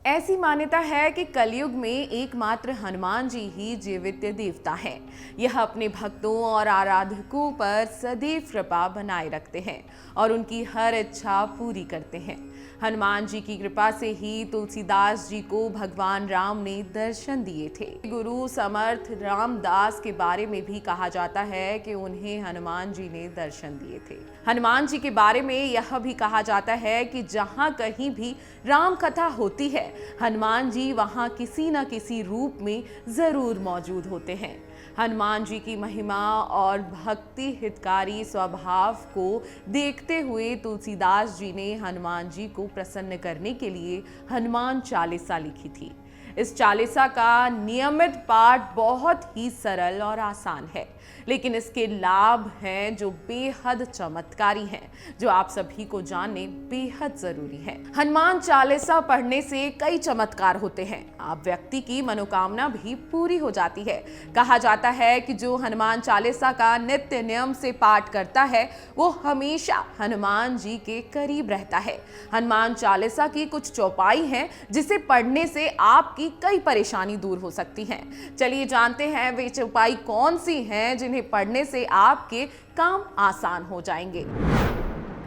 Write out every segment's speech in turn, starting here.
ऐसी मान्यता है कि कलयुग में एकमात्र हनुमान जी ही जीवित देवता हैं। यह अपने भक्तों और आराधकों पर सदैव कृपा बनाए रखते हैं और उनकी हर इच्छा पूरी करते हैं। हनुमान जी की कृपा से ही तुलसीदास जी को भगवान राम ने दर्शन दिए थे। गुरु समर्थ रामदास के बारे में भी कहा जाता है कि उन्हें हनुमान जी ने दर्शन दिए थे। हनुमान जी के बारे में यह भी कहा जाता है कि जहां कहीं भी राम कथा होती है, हनुमान जी वहां किसी न किसी रूप में जरूर मौजूद होते हैं। हनुमान जी की महिमा और भक्ति हितकारी स्वभाव को देखते हुए तुलसीदास जी ने हनुमान जी को प्रसन्न करने के लिए हनुमान चालीसा लिखी थी। इस चालीसा का नियमित पाठ बहुत ही सरल और आसान है, लेकिन इसके लाभ हैं जो बेहद चमत्कारी हैं, जो आप सभी को जानने बेहद जरूरी है। हनुमान चालीसा पढ़ने से कई चमत्कार होते हैं। आप व्यक्ति की मनोकामना भी पूरी हो जाती है। कहा जाता है कि जो हनुमान चालीसा का नित्य नियम से पाठ करता है, वो हमेशा हनुमान जी के करीब रहता है। हनुमान चालीसा की कुछ चौपाई हैं जिसे पढ़ने से आपकी कई परेशानी दूर हो सकती हैं। चलिए जानते हैं वे चौपाई कौन सी हैं जिन्हें पढ़ने से आपके काम आसान हो जाएंगे।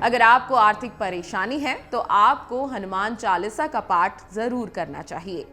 अगर आपको आर्थिक परेशानी है तो आपको हनुमान चालीसा का पाठ जरूर करना चाहिए।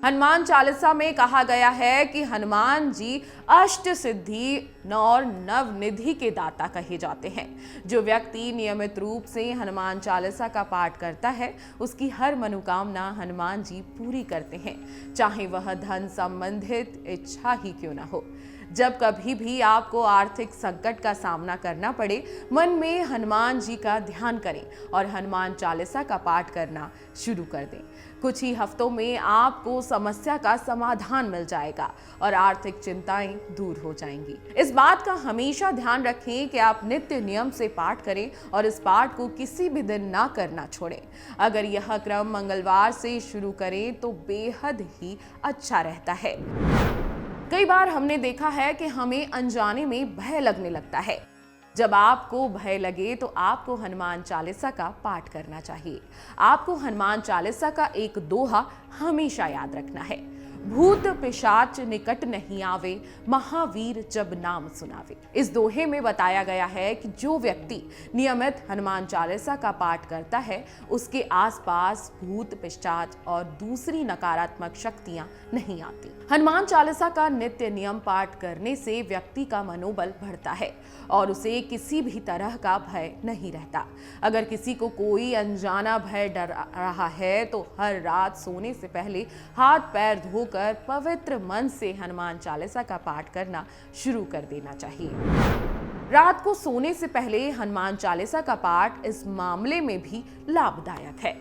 हनुमान चालीसा में कहा गया है कि हनुमान जी अष्ट सिद्धि और नव निधि के दाता कहे जाते हैं। जो व्यक्ति नियमित रूप से हनुमान चालीसा का पाठ करता है, उसकी हर मनोकामना हनुमान जी पूरी करते हैं, चाहे वह धन संबंधित इच्छा ही क्यों न हो। जब कभी भी आपको आर्थिक संकट का सामना करना पड़े, मन में हनुमान जी का ध्यान करें और हनुमान चालीसा का पाठ करना शुरू कर दें। कुछ ही हफ्तों में आपको समस्या का समाधान मिल जाएगा और आर्थिक चिंताएं दूर हो जाएंगी। इस बात का हमेशा ध्यान रखें कि आप नित्य नियम से पाठ करें और इस पाठ को किसी भी दिन ना करना छोड़ें। अगर यह क्रम मंगलवार से शुरू करें तो बेहद ही अच्छा रहता है। कई बार हमने देखा है कि हमें अनजाने में भय लगने लगता है। जब आपको भय लगे तो आपको हनुमान चालीसा का पाठ करना चाहिए। आपको हनुमान चालीसा का एक दोहा हमेशा याद रखना है। भूत पिशाच निकट नहीं आवे, महावीर जब नाम सुनावे। इस दोहे में बताया गया है कि जो व्यक्ति नियमित हनुमान चालीसा का पाठ करता है, उसके आसपास भूत पिशाच और दूसरी नकारात्मक शक्तियां नहीं आती। हनुमान चालीसा का नित्य नियम पाठ करने से व्यक्ति का मनोबल बढ़ता है और उसे किसी भी तरह का भय नहीं रहता। अगर किसी को कोई अनजाना भय डर रहा है तो हर रात सोने से पहले हाथ पैर धोकर पवित्र मन से हनुमान चालीसा का पाठ करना शुरू कर देना चाहिए। रात को सोने से पहले हनुमान चालीसा का पाठ इस मामले में भी लाभदायक है।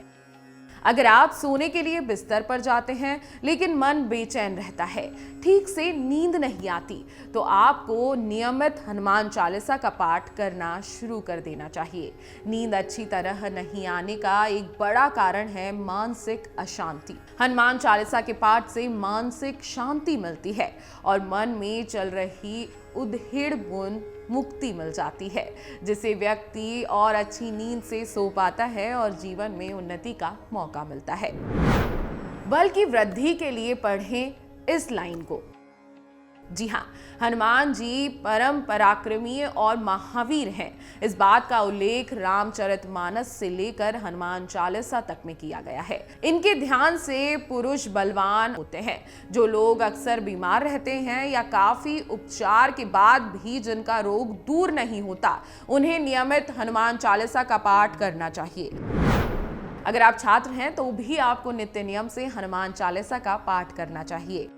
अगर आप सोने के लिए बिस्तर पर जाते हैं लेकिन मन बेचैन रहता है, ठीक से नींद नहीं आती, तो आपको नियमित हनुमान चालीसा का पाठ करना शुरू कर देना चाहिए। नींद अच्छी तरह नहीं आने का एक बड़ा कारण है मानसिक अशांति। हनुमान चालीसा के पाठ से मानसिक शांति मिलती है और मन में चल रही उधेड़ बुन मुक्ति मिल जाती है, जिससे व्यक्ति और अच्छी नींद से सो पाता है और जीवन में उन्नति का मौका मिलता है। बल की वृद्धि के लिए पढ़ें इस लाइन को। जी हाँ, हनुमान जी परम पराक्रमी और महावीर हैं। इस बात का उल्लेख रामचरितमानस से लेकर हनुमान चालीसा तक में किया गया है। इनके ध्यान से पुरुष बलवान होते हैं। जो लोग अक्सर बीमार रहते हैं या काफी उपचार के बाद भी जिनका रोग दूर नहीं होता, उन्हें नियमित हनुमान चालीसा का पाठ करना चाहिए। अगर आप छात्र हैं तो भी आपको नित्य नियम से हनुमान चालीसा का पाठ करना चाहिए।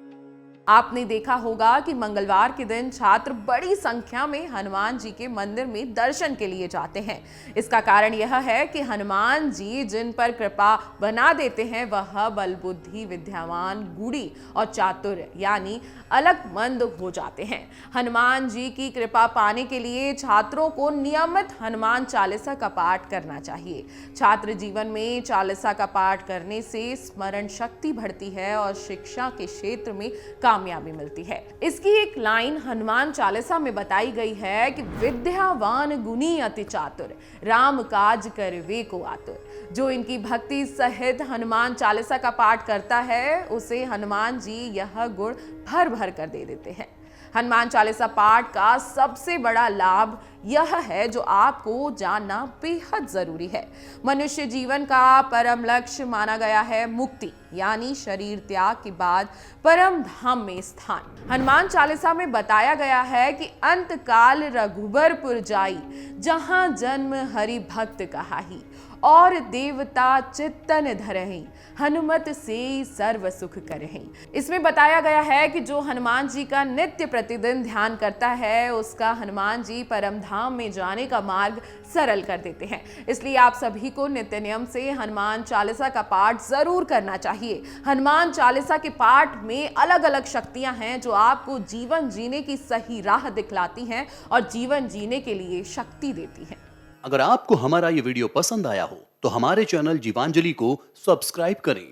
आपने देखा होगा कि मंगलवार के दिन छात्र बड़ी संख्या में हनुमान जी के मंदिर में दर्शन के लिए जाते हैं। इसका कारण यह है कि हनुमान जी जिन पर कृपा बना देते हैं, वह बल बुद्धि विद्यावान गुणी और चातुर यानी अलगमंद हो जाते हैं। हनुमान जी की कृपा पाने के लिए छात्रों को नियमित हनुमान चालीसा का पाठ करना चाहिए। छात्र जीवन में चालीसा का पाठ करने से स्मरण शक्ति बढ़ती है और शिक्षा के क्षेत्र में कामयाबी मिलती है। इसकी एक लाइन हनुमान चालीसा में बताई गई है कि विद्यावान गुणी अति चातुर, राम काज करवे को आतुर। जो इनकी भक्ति सहित हनुमान चालीसा का पाठ करता है उसे हनुमान जी यह गुण भर भर कर दे देते हैं। हनुमान चालीसा पाठ का सबसे बड़ा लाभ यह है जो आपको जानना बेहद जरूरी है। मनुष्य जीवन का परम लक्ष्य माना गया है मुक्ति, यानी शरीर त्याग के बाद परम धाम में स्थान। हनुमान चालीसा में बताया गया है कि अंत काल रघुबरपुर जाई, जहां जन्म हरि भक्त कहाही, और देवता चित्तन धरहि, हनुमत से सर्व सुख करहि। इसमें बताया गया है कि जो हनुमान जी का नित्य प्रतिदिन ध्यान करता है उसका हनुमान जी परम धाम में जाने का मार्ग सरल कर देते हैं। इसलिए आप सभी को नित्य नियम से हनुमान चालीसा का पाठ जरूर करना चाहिए। हनुमान चालीसा के पाठ में अलग अलग शक्तियां हैं जो आपको जीवन जीने की सही राह दिखलाती हैं और जीवन जीने के लिए शक्ति देती हैं। अगर आपको हमारा ये वीडियो पसंद आया हो तो हमारे चैनल जीवांजलि को सब्सक्राइब करें